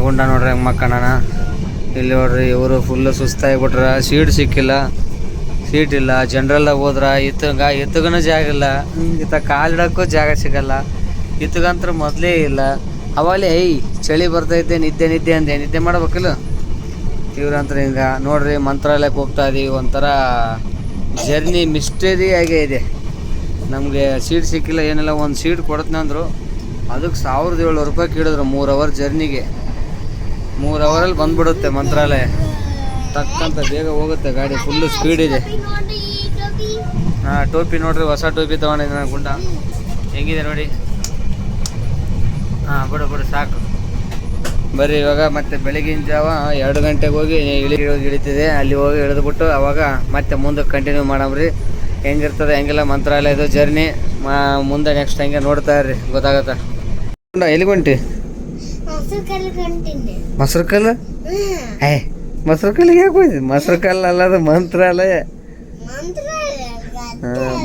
ಗುಂಡ ನೋಡ್ರಿ ಹೆಂಗೆ ಮಕ್ಕಣನ. ಇಲ್ಲಿ ನೋಡ್ರಿ ಇವರು ಫುಲ್ಲು ಸುಸ್ತಾಗಿಬಿಟ್ರ. ಸೀಟ್ ಇಲ್ಲ. ಜನರಲ್ದಾಗ ಹೋದ್ರ ಎತ್ತಗನೂ ಜಾಗ ಇಲ್ಲ. ಕಾಲಿಡೋಕ್ಕೂ ಜಾಗ ಸಿಗಲ್ಲ. ಇತ್ತಗಂತ್ರ ಮೊದಲೇ ಇಲ್ಲ. ಅವಾಗಲೇ ಚಳಿ ಬರ್ತೈತೆ ನಿದ್ದೆ ಅಂದೆ ನಿದ್ದೆ ಮಾಡ್ಬೇಕಿಲ್ಲ. ಇವ್ರಂತ್ರ ಹಿಂಗೆ ನೋಡ್ರಿ ಮಂತ್ರಾಲಯಕ್ಕೆ ಹೋಗ್ತಾ ಇದೀವಿ. ಒಂಥರ ಜರ್ನಿ ಮಿಸ್ಟರಿ ಆಗೇ ಇದೆ. ನಮಗೆ ಸೀಟ್ ಸಿಕ್ಕಿಲ್ಲ ಏನಿಲ್ಲ. ಒಂದು ಸೀಟ್ ಕೊಡ್ತೀನಿ ಅಂದರು. ಅದಕ್ಕೆ 1700 ರೂಪಾಯಿ ಕೇಳಿದ್ರು 3 ಅವರ್ ಜರ್ನಿಗೆ. 3 ಅವರಲ್ಲಿ ಬಂದ್ಬಿಡುತ್ತೆ ಮಂತ್ರಾಲಯ. ತಕ್ಕಂತ ಬೇಗ ಹೋಗುತ್ತೆ ಗಾಡಿ. ಫುಲ್ಲು ಸ್ಪೀಡ್ ಇದೆ. ಹಾಂ, ಟೋಪಿ ನೋಡ್ರಿ, ಹೊಸ ಟೋಪಿ ತೊಗೊಂಡಿದ್ದೆ ನಾನು. ಗುಂಡ ಹೆಂಗಿದೆ ನೋಡಿ. ಹಾಂ, ಬಿಡು ಸಾಕು. ಬರ್ರಿ ಇವಾಗ ಮತ್ತೆ ಬೆಳಗಿನ ಜಾವ 2 ಗಂಟೆಗೆ ಹೋಗಿ ಇಳಿತಿದೆ. ಅಲ್ಲಿ ಹೋಗಿ ಇಳಿದ್ಬಿಟ್ಟು ಅವಾಗ ಮತ್ತೆ ಮುಂದಕ್ಕೆ ಕಂಟಿನ್ಯೂ ಮಾಡಮ್ರಿ. ಹೆಂಗಿರ್ತದೆ ಹೆಂಗಿಲ್ಲ ಮಂತ್ರಾಲಯದ ಜರ್ನಿ ಮುಂದೆ ನೆಕ್ಸ್ಟ್ ಹಂಗೆ ನೋಡ್ತಾ ಇರ್ರಿ, ಗೊತ್ತಾಗತ್ತ. ಎಲ್ಲಿಗೆ ಹೊಂಟಿ? ಮೊಸರು ಕಲ್ಲು. ಮೊಸರು ಕಲ್ಲಿಗೆ ಯಾಕೆ ಹೋಯ್ತು? ಮೊಸರು ಕಲ್ಲು ಅಲ್ಲದ ಮಂತ್ರಾಲಯ.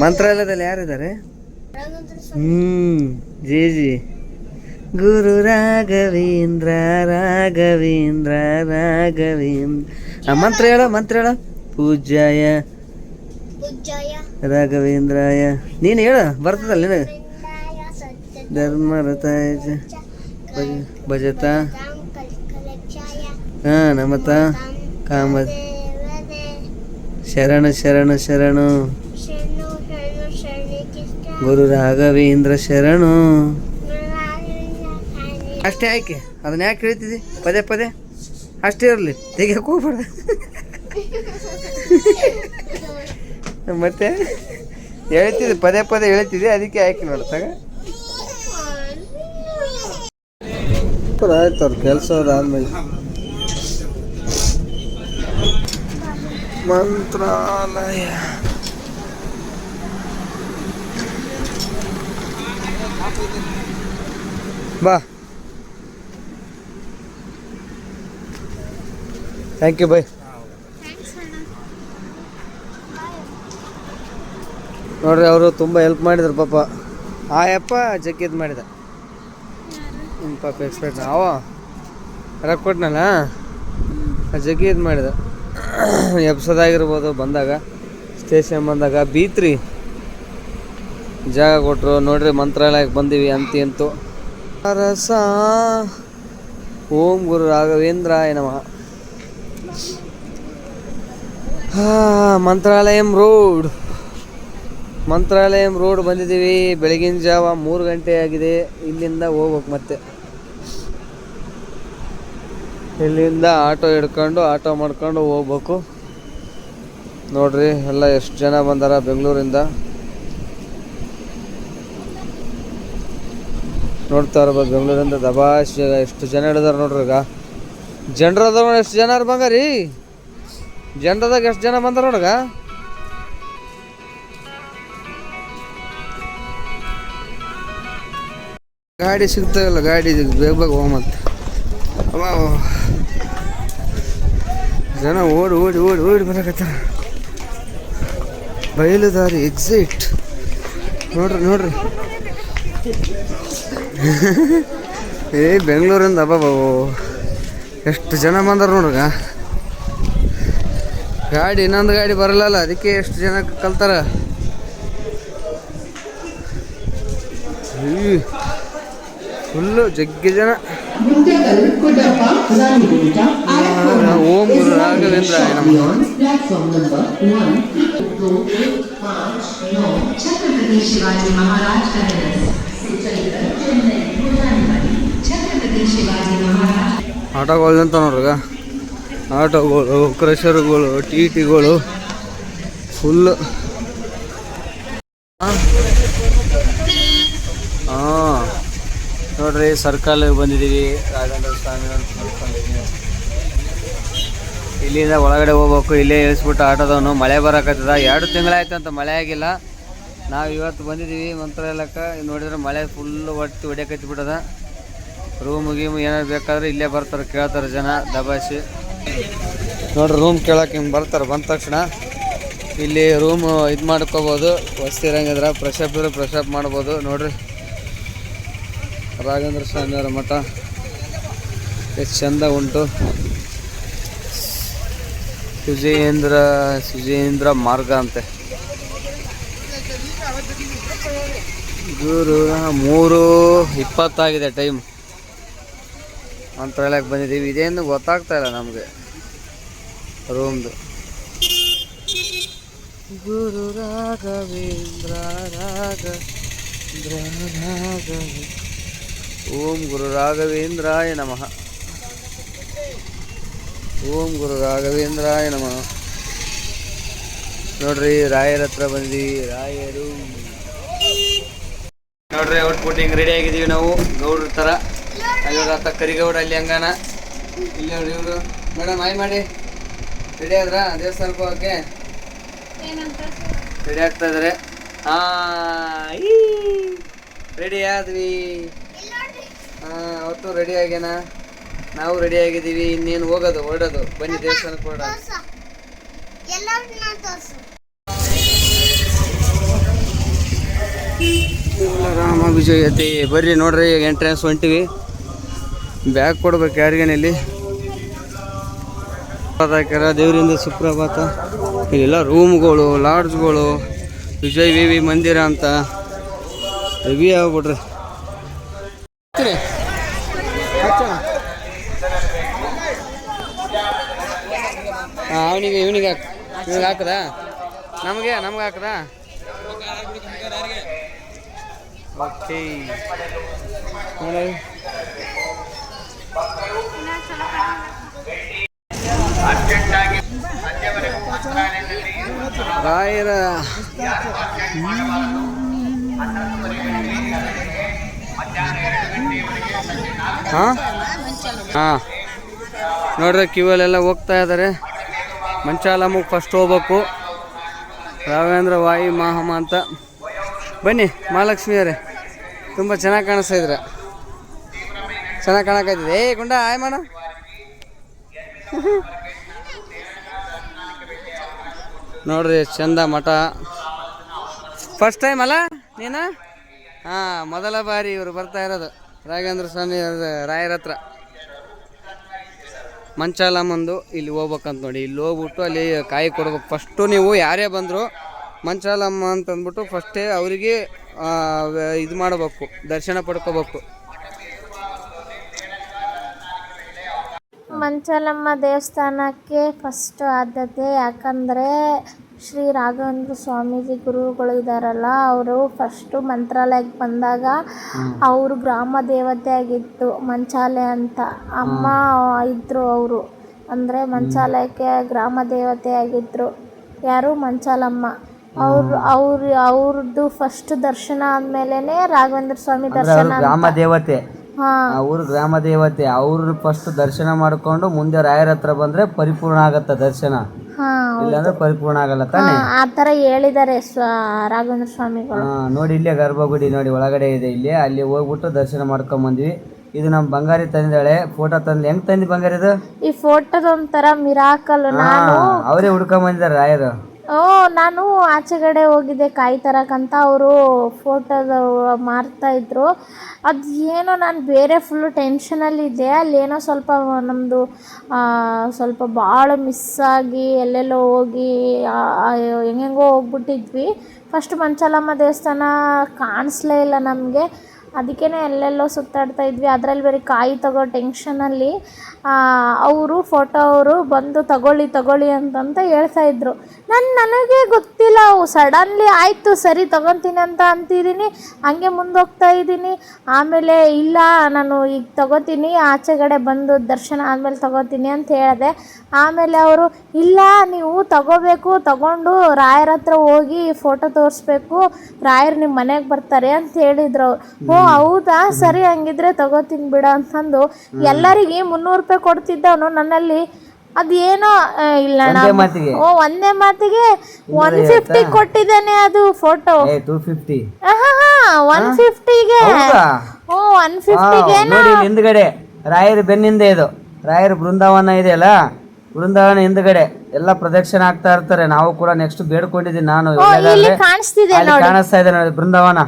ಮಂತ್ರಾಲಯದಲ್ಲಿ ಯಾರಿದ್ದಾರೆ? ಜಿ ಗುರು ರಾಘವೇಂದ್ರ ಮಂತ್ರ ಹೇಳ. ಪೂಜ್ಯಾಯ ರಾಘವೇಂದ್ರಾಯ. ನೀನು ಹೇಳ, ಬರ್ತದಲ್ಲ ನಿನಗೆ. ಧರ್ಮರತಾಯ ಭಜತ ನಮತ ಕಾಮ ಶರಣು ಗುರು ರಾಘವೇಂದ್ರ ಶರಣು. ಅಷ್ಟೇ ಆಯ್ಕೆ. ಅದನ್ನ ಯಾಕೆ ಹೇಳ್ತಿದ್ದಿ ಪದೇ ಅಷ್ಟೇ ಇರಲಿ, ತೆಗಿಯಕ್ಕೆ ಹೋಗ್ಬೇಡ. ಮತ್ತೆ ಹೇಳ್ತಿದ್ದೆ ಪದೇ ಹೇಳ್ತಿದ್ದೆ, ಅದಕ್ಕೆ ಆಯ್ಕೆ ನೋಡ್ತಾಗ. ಆಯ್ತು ಅವ್ರ ಕೆಲಸ ಆದ್ಮೇಲೆ ಮಂತ್ರಾಲಯ. ಬಾ, ಥ್ಯಾಂಕ್ ಯು ಬೈ. ನೋಡ್ರಿ ಅವರು ತುಂಬ ಹೆಲ್ಪ್ ಮಾಡಿದ್ರು ಪಾಪ. ಆಯಪ್ಪ ಜಗ್ಗಿದ್ ಮಾಡಿದ ನಿಮ್ಮ ಪಾಪ. ಎಕ್ಸ್ಪೆಕ್ಟ್ ಅವ ರೊಕ್ಕ ಕೊಟ್ಟನಲ್ಲ, ಜಗ್ಗಿ ಇದು ಮಾಡಿದ. ಎಬ್ಸೋದಾಗಿರ್ಬೋದು, ಬಂದಾಗ ಸ್ಟೇಷನ್ ಬಂದಾಗ ಬೀತ್ರಿ ಜಾಗ ಕೊಟ್ಟರು. ನೋಡ್ರಿ ಮಂತ್ರಾಲಯಕ್ಕೆ ಬಂದೀವಿ ಅಂತೂ. ರಸ ಓಂ ಗುರು ರಾಘವೇಂದ್ರಾಯ ನಮಃ. ಮಂತ್ರಾಲಯಂ ರೋಡ್ ಬಂದಿದ್ದೀವಿ. ಬೆಳಗಿನ ಜಾವ 3 ಗಂಟೆ ಆಗಿದೆ. ಇಲ್ಲಿಂದ ಹೋಗ್ಬೇಕು. ಮತ್ತೆ ಇಲ್ಲಿಂದ ಆಟೋ ಮಾಡ್ಕೊಂಡು ಹೋಗ್ಬೇಕು. ನೋಡ್ರಿ ಎಲ್ಲ ಎಷ್ಟು ಜನ ಬಂದಾರ ಬೆಂಗಳೂರಿಂದ. ನೋಡ್ತಾ ಇರ್ಬೋದು ಬೆಂಗಳೂರಿಂದ ದಬಾಶ್ ಎಷ್ಟು ಜನ ಹಿಡಿದಾರ ನೋಡ್ರಿ. ಈಗ ಜನರದಾಗ ಎಷ್ಟು ಜನ ಬಂಗಾರಿ. ಜನರದಾಗ ಎಷ್ಟು ಜನ ಬಂದಾರ ನೋಡ್ಗ. ಗಾಡಿ ಸಿಗ್ತಾಯಿಲ್ಲ. ಗಾಡಿ ಬೇಗ ಹೋಗಂತ ಜನ ಓಡಿ ಬರಕತ್ತಾರ. ಬಯಲುದಾರಿ ಎಕ್ಸಿಟ್ ನೋಡ್ರಿ. ಬೆಂಗಳೂರಿಂದ ಎಷ್ಟು ಜನ ಬಂದಾರ ನೋಡ್ರಿಗ. ಗಾಡಿ ಇನ್ನೊಂದು ಗಾಡಿ ಬರಲ್ಲ, ಅದಕ್ಕೆ ಎಷ್ಟು ಜನ ಕಲ್ತಾರ. ಫುಲ್ಲು ಜಗ್ಗಿ ಜನ. ಓಂ ಗುರು ರಾಘವೇಂದ್ರಾಯ ನಮಃ. ಆಟೋಗಳು ಅಂತ ನೋಡ್ರಿಗ. ಆಟೋಗಳು, ಕ್ರಷರ್ಗಳು, ಟಿಗಳು ಫುಲ್ಲು. ನೋಡ್ರಿ ಸರ್ಕಲ್ ಬಂದಿದ್ದೀವಿ. ರಾಘವೇಂದ್ರ ಸ್ವಾಮಿ ನೋಡ್ಕೊಂಡಿದ್ದೀವಿ. ಇಲ್ಲಿಂದ ಒಳಗಡೆ ಹೋಗ್ಬೇಕು. ಇಲ್ಲೇ ಇಳಿಸ್ಬಿಟ್ಟು ಆಟೋದವನು. ಮಳೆ ಬರಕತ್ತದ. 2 ತಿಂಗಳಾಯ್ತು ಅಂತ ಮಳೆ ಆಗಿಲ್ಲ. ನಾವು ಇವತ್ತು ಬಂದಿದ್ದೀವಿ ಮಂತ್ರಾಲಯಕ್ಕೆ. ನೋಡಿದ್ರೆ ಮಳೆ ಫುಲ್ಲು ಹೊಡೆಯಕತ್ತಿಬಿಟ್ಟದ. ರೂಮ್ ಏನಾರು ಬೇಕಾದ್ರೆ ಇಲ್ಲೇ ಬರ್ತಾರೆ, ಕೇಳ್ತಾರೆ ಜನ ದಬಾಯಿಸಿ. ನೋಡ್ರಿ ರೂಮ್ ಕೇಳಕ್ಕೆ ಹಿಂಗೆ ಬರ್ತಾರೆ. ಬಂದ ತಕ್ಷಣ ಇಲ್ಲಿ ರೂಮ್ ಇದು ಮಾಡ್ಕೋಬೋದು. ವಸತಿ ಇರಂಗಿದ್ರೆ ಫ್ರೆಶಪ್ ಮಾಡ್ಬೋದು. ನೋಡ್ರಿ ರಾಘವೇಂದ್ರ ಸ್ವಾಮಿಯವರ ಮಠ ಎಷ್ಟು ಚಂದ ಉಂಟು. ಸುಜೇಂದ್ರ ಮಾರ್ಗ ಅಂತೆ. ಗುರು 3:20 ಟೈಮ್. ಮಂತ್ರಾಲಯಕ್ಕೆ ಬಂದಿದ್ದೀವಿ. ಇದೇನು ಗೊತ್ತಾಗ್ತಾ ಇಲ್ಲ ನಮಗೆ ರೂಮ್ದು. ಗುರು ರಾಘವೇಂದ್ರ ಓಂ ಗುರು ರಾಘವೇಂದ್ರಾಯ ನಮಃ. ಓಂ ಗುರು ರಾಘವೇಂದ್ರಾಯ ನಮಃ. ನೋಡ್ರಿ ರಾಯರ ಹತ್ರ ಬಂದಿದ್ದೀವಿ. ರಾಯರು ನೋಡ್ರಿ ಔಟ್ಪುಟ್ ಹಿಂಗೆ ರೆಡಿ ಆಗಿದ್ದೀವಿ ನಾವು ಗೌಡ್ರ ಥರ. ಅಲ್ಲಿ ಆತ ಕರಿಗೌಡ ಅಲ್ಲಿ ಹಂಗಾನ. ಇಲ್ಲಿ ನೋಡಿ ಇವರು. ಮೇಡಮ್ ಆಯ್ ಮಾಡಿ ರೆಡಿ ಆದ್ರ ದೇವಸ್ಥಾನಕ್ಕೆ ಹೋಗಕ್ಕೆ ರೆಡಿ ಆಗ್ತಾ ಇದಾರೆ. ರೆಡಿ ಆದ್ವಿ. ಅವತ್ತು ರೆಡಿ ಆಗ್ಯಾನ, ನಾವು ರೆಡಿ ಆಗಿದ್ದೀವಿ. ಇನ್ನೇನು ಹೊರಡೋದು. ಬನ್ನಿ ದೇವಸ್ಥಾನಕ್ಕೆ ಹೊರಡೋದು. ರಾಮ ವಿಜಯತೆ. ಬರ್ರಿ ನೋಡ್ರಿ ಎಂಟ್ರೆನ್ಸ್ ಹೊಂಟಿವಿ. ಬ್ಯಾಗ್ ಕೊಡ್ಬೇಕು ಯಾರಿಗೇನಿಲ್ಲಿ. ದೇವರಿಂದ ಸುಪ್ರಭಾತ. ಇಲ್ಲೆಲ್ಲ ರೂಮ್ಗಳು, ಲಾಡ್ಜ್ಗಳು, ವಿಜಯ್ ವಿವಿ ಮಂದಿರ ಅಂತ ಹೆವಿ ಆಗ್ಬಿಡ್ರಿ. ಇವನಿಗೆ ಹಾಕದ ನಮಗೆ ಹಾಕದ. ಓಕೆ ರಾಯರ ನೋಡ್ರಿ ಕ್ಯೂವಲ್ಲೆಲ್ಲ ಹೋಗ್ತಾ ಇದ್ದಾರೆ. ಮಂಚಾಲಮ್ಮಗೆ ಫಸ್ಟ್ ಹೋಗ್ಬೇಕು. ರಾಘವೇಂದ್ರ ವಾಯಿ ಮಹಾಮ ಅಂತ. ಬನ್ನಿ ಮಹಾಲಕ್ಷ್ಮಿಯವರೇ, ತುಂಬ ಚೆನ್ನಾಗಿ ಕಾಣಿಸ್ತಾ ಇದ್ರ. ಚೆನ್ನಾಗಿ ಕಾಣಕತ್ತಿದೆ. ಗುಂಡ ಆಯ್ ಮಾಡ. ನೋಡ್ರಿ ಚಂದ ಮಠ. ಫಸ್ಟ್ ಟೈಮ್ ಅಲ್ಲ ನೀನು? ಮೊದಲ ಬಾರಿ ಇವರು ಬರ್ತಾ ಇರೋದು ರಾಘವೇಂದ್ರ ಸ್ವಾಮಿ ರಾಯರ ಹತ್ರ. ಮಂಚಾಲಮ್ಮಂದು ಇಲ್ಲಿ ಹೋಗ್ಬೇಕಂತ ನೋಡಿ. ಇಲ್ಲಿ ಹೋಗ್ಬಿಟ್ಟು ಅಲ್ಲಿ ಕಾಯಿ ಕೊಡ್ಬೇಕು. ಫಸ್ಟು ನೀವು ಯಾರೇ ಬಂದರು ಮಂಚಾಲಮ್ಮ ಅಂತಂದ್ಬಿಟ್ಟು ಫಸ್ಟೇ ಅವರಿಗೆ ಇದು ಮಾಡಬೇಕು, ದರ್ಶನ ಪಡ್ಕೋಬೇಕು. ಮಂಚಾಲಮ್ಮ ದೇವಸ್ಥಾನಕ್ಕೆ ಫಸ್ಟ್ ಆದ್ಯತೆ. ಯಾಕಂದರೆ ಶ್ರೀ ರಾಘವೇಂದ್ರ ಸ್ವಾಮೀಜಿ ಗುರುಗಳು ಇದ್ದಾರಲ್ಲ, ಅವರು ಫಸ್ಟು ಮಂತ್ರಾಲಯಕ್ಕೆ ಬಂದಾಗ ಅವರು ಗ್ರಾಮ ದೇವತೆ ಆಗಿತ್ತು ಮಂಚಾಲೆ ಅಂತ. ಅಮ್ಮ ಇದ್ದರು ಅವರು, ಅಂದರೆ ಮಂಚಾಲಯಕ್ಕೆ ಗ್ರಾಮ ದೇವತೆ ಆಗಿದ್ದರು. ಯಾರು? ಮಂಚಾಲಮ್ಮ. ಅವ್ರದ್ದು ಫಸ್ಟ್ ದರ್ಶನ ಆದ್ಮೇಲೆ ರಾಘವೇಂದ್ರ ಸ್ವಾಮಿ ದರ್ಶನ. ಗ್ರಾಮ ದೇವತೆ, ಅವ್ರ ಗ್ರಾಮ ದೇವತೆ. ಅವ್ರ ಫಸ್ಟ್ ದರ್ಶನ ಮಾಡ್ಕೊಂಡು ಮುಂದೆ ರಾಯರ ಹತ್ರ ಬಂದ್ರೆ ಪರಿಪೂರ್ಣ ಆಗತ್ತ ದರ್ಶನ. ಇಲ್ಲಾಂದ್ರೆ ಪರಿಪೂರ್ಣ ಆಗಲ್ಲ ತಾನೆ. ಆ ತರ ಹೇಳಿದ್ದಾರೆ ರಾಘವೇಂದ್ರ ಸ್ವಾಮಿಗಳು. ನೋಡಿ ಇಲ್ಲೇ ಗರ್ಭಗುಡಿ ನೋಡಿ ಒಳಗಡೆ ಇದೆ. ಇಲ್ಲಿ ಅಲ್ಲಿ ಹೋಗ್ಬಿಟ್ಟು ದರ್ಶನ ಮಾಡ್ಕೊಂಡ್ ಬಂದ್ವಿ. ಇದು ನಮ್ ಬಂಗಾರಿ ತಂದಿದ್ದಾಳೆ. ಫೋಟೋ ತಂದು ಹೆಂಗ್ ತಂದಿ ಬಂಗಾರಿ? ಇದು ಈ ಫೋಟೋದ ಒಂಥರ ಮಿರಾಕಲ್. ಅವರೇ ಹುಡ್ಕೊಂಡ್ ಬಂದಿದ್ದಾರೆ ರಾಯರು. ನಾನು ಆಚೆಗಡೆ ಹೋಗಿದ್ದೆ ಕಾಯಿ ತರಕಂತ. ಅವರು ಫೋಟೋದ ಮಾರ್ತಾ ಇದ್ರು. ಅದು ಏನೋ ನಾನು ಬೇರೆ ಫುಲ್ಲು ಟೆನ್ಷನಲ್ಲಿದ್ದೆ. ಅಲ್ಲೇನೋ ಸ್ವಲ್ಪ ನಮ್ಮದು ಸ್ವಲ್ಪ ಭಾಳ ಮಿಸ್ಸಾಗಿ ಎಲ್ಲೆಲ್ಲೋ ಹೋಗಿ ಹೆಂಗೆಂಗೋ ಹೋಗ್ಬಿಟ್ಟಿದ್ವಿ. ಫಸ್ಟ್ ಮಂಚಾಲಮ್ಮ ದೇವಸ್ಥಾನ ಕಾಣಿಸ್ಲೇ ಇಲ್ಲ ನಮಗೆ. ಅದಕ್ಕೇ ಎಲ್ಲೆಲ್ಲೋ ಸುತ್ತಾಡ್ತಾ ಇದ್ವಿ. ಅದರಲ್ಲಿ ಬೇರೆ ಕಾಯಿ ತಗೋ ಟೆನ್ಷನಲ್ಲಿ ಅವರು ಫೋಟೋ ಅವರು ಬಂದು ತಗೊಳ್ಳಿ ಅಂತಂತ ಹೇಳ್ತಾಯಿದ್ರು. ನನಗೆ ಗೊತ್ತಿಲ್ಲ. ಸಡನ್ಲಿ ಆಯಿತು ಸರಿ ತಗೊತೀನಿ ಅಂತ ಅಂತಿದ್ದೀನಿ. ಹಂಗೆ ಮುಂದೋಗ್ತಾ ಇದ್ದೀನಿ. ಆಮೇಲೆ ಇಲ್ಲ ನಾನು ಈಗ ತಗೋತೀನಿ, ಆಚೆಗಡೆ ಬಂದು ದರ್ಶನ ಆದಮೇಲೆ ತಗೋತೀನಿ ಅಂತ ಹೇಳಿದೆ. ಆಮೇಲೆ ಅವರು ಇಲ್ಲ ನೀವು ತಗೋಬೇಕು, ತಗೊಂಡು ರಾಯರ ಹತ್ರ ಹೋಗಿ ಫೋಟೋ ತೋರಿಸ್ಬೇಕು, ರಾಯರು ನಿಮ್ಮ ಮನೆಗೆ ಬರ್ತಾರೆ ಅಂತ ಹೇಳಿದ್ರು. ಹೌದಾ ಸರಿ ಹಂಗಿದ್ರೆ ತಗೋತೀನಿ ಬಿಡ ಅಂತಂದು ಎಲ್ಲರಿಗೆ 300 ರೂಪಾಯಿ ಕೊಡ್ತಿದ್ದವನು ನನ್ನಲ್ಲಿ ಅದೇನೋ ಇಲ್ಲ ಒಂದೇ ಮಾತಿಗೆ 150 ಕೊಟ್ಟಿದ್ದಾನೆ. ಅದು ಫೋಟೋ 150ಗೆ 150ಗೆ ಹಿಂದ್ಗಡೆ ರಾಯರ ಬೆನ್ನಿಂದ ಇದು ರಾಯರ ಬೃಂದಾವನ ಇದೆಯಲ್ಲ, ಬೃಂದಾವನ ಹಿಂದ್ಗಡೆ ಎಲ್ಲ ಪ್ರದಕ್ಷಿಣೆ ಆಗ್ತಾ ಇರ್ತಾರೆ. ನಾವು ಕೂಡ ನೆಕ್ಸ್ಟ್ ಬೇಡ್ಕೊಂಡಿದ್ದೀನಿ. ನಾನು ಕಾಣಿಸ್ತಾ ಇದೆ ನೋಡಿ ಬೃಂದಾವನ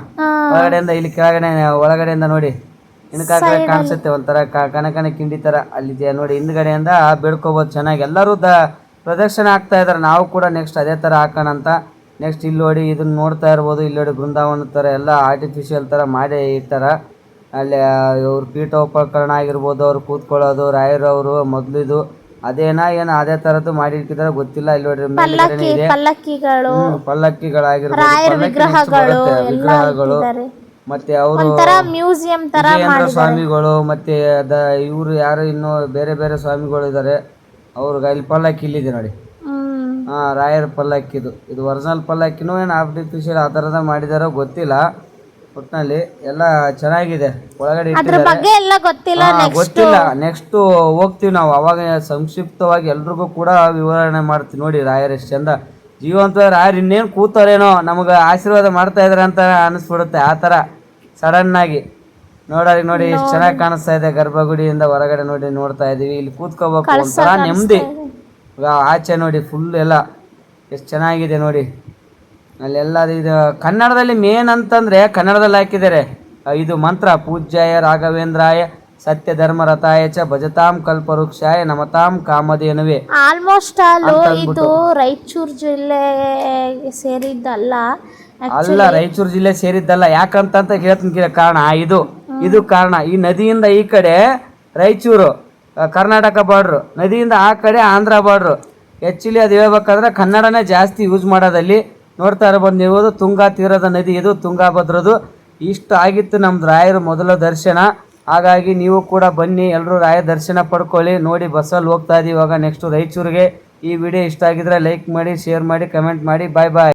ಒಳಗಡೆಯಿಂದ. ಇಲ್ಲಿ ಕೆಳಗಡೆ ಒಳಗಡೆಯಿಂದ ನೋಡಿ ಇನ್ಕಾಕಡೆ ಕಾಣಿಸುತ್ತೆ ಒಂಥರ ಕನಕನ ಕಿಂಡಿ ತರ ಅಲ್ಲಿದೆ ನೋಡಿ. ಹಿಂದ್ಗಡೆಯಿಂದ ಬೇಡ್ಕೋಬಹುದು ಚೆನ್ನಾಗಿ. ಎಲ್ಲರೂ ಪ್ರದರ್ಶನ ಆಗ್ತಾ ಇದಾರೆ. ನಾವು ಕೂಡ ನೆಕ್ಸ್ಟ್ ಅದೇ ತರ ಹಾಕೋಣ ಅಂತ. ನೆಕ್ಸ್ಟ್ ಇಲ್ಲಿ ನೋಡಿ ಇದನ್ನ ನೋಡ್ತಾ ಇರ್ಬೋದು. ಇಲ್ಲಿ ನೋಡಿ ಬೃಂದಾವನ ತರ ಎಲ್ಲ ಆರ್ಟಿಫಿಷಿಯಲ್ ತರ ಮಾಡಿ ಇಟ್ಟಾರ. ಅಲ್ಲಿ ಇವ್ರ ಪೀಠೋಪಕರಣ ಆಗಿರ್ಬೋದು, ಅವ್ರು ಕೂತ್ಕೊಳ್ಳೋದು ರಾಯರವರು ಮೊದ್ಲಿದು ಅದೇನಾ ಏನೋ ಅದೇ ತರದ್ದು ಮಾಡಿ ಇಟ್ಟಿದಾರೆ ಗೊತ್ತಿಲ್ಲ. ಇಲ್ಲಿ ನೋಡ್ರಿ ಮೇಲ್ಗಡೆ ಇದೆ ಪಲ್ಲಕ್ಕಿಗಳು, ಪಲ್ಲಕ್ಕಿಗಳಾಗಿರ್ಬೋದು, ವಿಗ್ರಹಗಳು ಮತ್ತೆ ಅವರು ಮ್ಯೂಸಿಯಂ ತರ ವಿಜಯೇಂದ್ರ ಸ್ವಾಮಿಗಳು ಮತ್ತೆ ಇವರು ಯಾರು ಇನ್ನು ಬೇರೆ ಬೇರೆ ಸ್ವಾಮಿಗಳು ಇದಾರೆ. ಅವ್ರಿಗೆ ಅಲ್ಲಿ ಪಲ್ಲಕ್ಕಿ ಇಲ್ಲಿದೆ ನೋಡಿ. ರಾಯರ ಪಲ್ಲಕ್ಕಿದು. ಇದು ಒರಿಜಿನಲ್ ಪಲ್ಲಕ್ಕಿನೂ ಏನು ಆರ್ಟಿಫಿಷಿಯಲ್ ಆ ಥರದ ಮಾಡಿದಾರೋ ಗೊತ್ತಿಲ್ಲ. ಒಟ್ಟಿನಲ್ಲಿ ಎಲ್ಲ ಚೆನ್ನಾಗಿದೆ. ಒಳಗಡೆ ಗೊತ್ತಿಲ್ಲ. ನೆಕ್ಸ್ಟ್ ಹೋಗ್ತೀವಿ ನಾವು, ಅವಾಗ ಸಂಕ್ಷಿಪ್ತವಾಗಿ ಎಲ್ರಿಗೂ ಕೂಡ ವಿವರಣೆ ಮಾಡ್ತೀವಿ. ನೋಡಿ ರಾಯರ್ ಎಷ್ಟು ಚಂದ ಜೀವಂತ ರಾಯರ್ ಇನ್ನೇನು ಕೂತಾರೇನೋ ನಮಗೆ ಆಶೀರ್ವಾದ ಮಾಡ್ತಾ ಇದಾರೆ ಅಂತ ಅನಿಸ್ಬಿಡುತ್ತೆ. ಆ ಥರ ಸಡನ್ ಆಗಿ ನೋಡಿ ಎಷ್ಟು ಚೆನ್ನಾಗಿ ಕಾಣಿಸ್ತಾ ಇದೆ. ಗರ್ಭಗುಡಿಯಿಂದ ಹೊರಗಡೆ ನೋಡಿ ನೋಡ್ತಾ ಇದೀವಿ. ಇಲ್ಲಿ ಕೂತ್ಕೋಬೇಕು ಒಂಥರ ನೆಮ್ಮದಿ. ಆಚೆ ನೋಡಿ ಫುಲ್ ಎಲ್ಲ ಎಷ್ಟು ಚೆನ್ನಾಗಿದೆ ನೋಡಿ. ಅಲ್ಲೆಲ್ಲ ಇದು ಕನ್ನಡದಲ್ಲಿ ಮೇನ್ ಅಂತಂದ್ರೆ ಕನ್ನಡದಲ್ಲಿ ಹಾಕಿದ್ದಾರೆ ಇದು ಮಂತ್ರ. ಪೂಜ್ಯಾಯ ರಾಘವೇಂದ್ರಾಯ ಸತ್ಯ ಧರ್ಮ ರಥಾಯ ಚ ಭಜತಾಂ ಕಲ್ಪವೃಕ್ಷಾಯ ನಮತಾಂ ಕಾಮಧೇನುವೆ. ಆಲ್ಮೋಸ್ಟ್ ಇದು ರಾಯಚೂರು ಜಿಲ್ಲೆ ಸೇರಿದ್ದಲ್ಲ. ರಾಯಚೂರು ಜಿಲ್ಲೆ ಸೇರಿದ್ದಲ್ಲ. ಯಾಕಂತ ಹೇಳ್ತೀನಿ ಕಾರಣ ಇದು ಕಾರಣ. ಈ ನದಿಯಿಂದ ಈ ಕಡೆ ರಾಯಚೂರು ಕರ್ನಾಟಕ ಬಾರ್ಡ್ರು, ನದಿಯಿಂದ ಆ ಕಡೆ ಆಂಧ್ರ ಬಾರ್ಡ್ರು. ಆ್ಯಕ್ಚುಲಿ ಅದು ಹೇಳ್ಬೇಕಂದ್ರೆ ಕನ್ನಡನೇ ಜಾಸ್ತಿ ಯೂಸ್ ಮಾಡೋದಲ್ಲಿ. ನೋಡ್ತಾ ಇರ್ಬೋದು ನೀವು, ತುಂಗಾ ತೀರದ ನದಿ ಇದು, ತುಂಗಾಭದ್ರದು. ಇಷ್ಟು ಆಗಿತ್ತು ನಮ್ದು ರಾಯರ ಮೊದಲ ದರ್ಶನ. ಹಾಗಾಗಿ ನೀವು ಕೂಡ ಬನ್ನಿ, ಎಲ್ಲರೂ ರಾಯ ದರ್ಶನ ಪಡ್ಕೊಳ್ಳಿ. ನೋಡಿ ಬಸ್ಸಲ್ಲಿ ಹೋಗ್ತಾ ಇದೀವಿ ಇವಾಗ ನೆಕ್ಸ್ಟ್ ರಾಯಚೂರಿಗೆ. ಈ ವಿಡಿಯೋ ಇಷ್ಟ ಆಗಿದ್ರೆ ಲೈಕ್ ಮಾಡಿ, ಶೇರ್ ಮಾಡಿ, ಕಮೆಂಟ್ ಮಾಡಿ. ಬಾಯ್ ಬಾಯ್.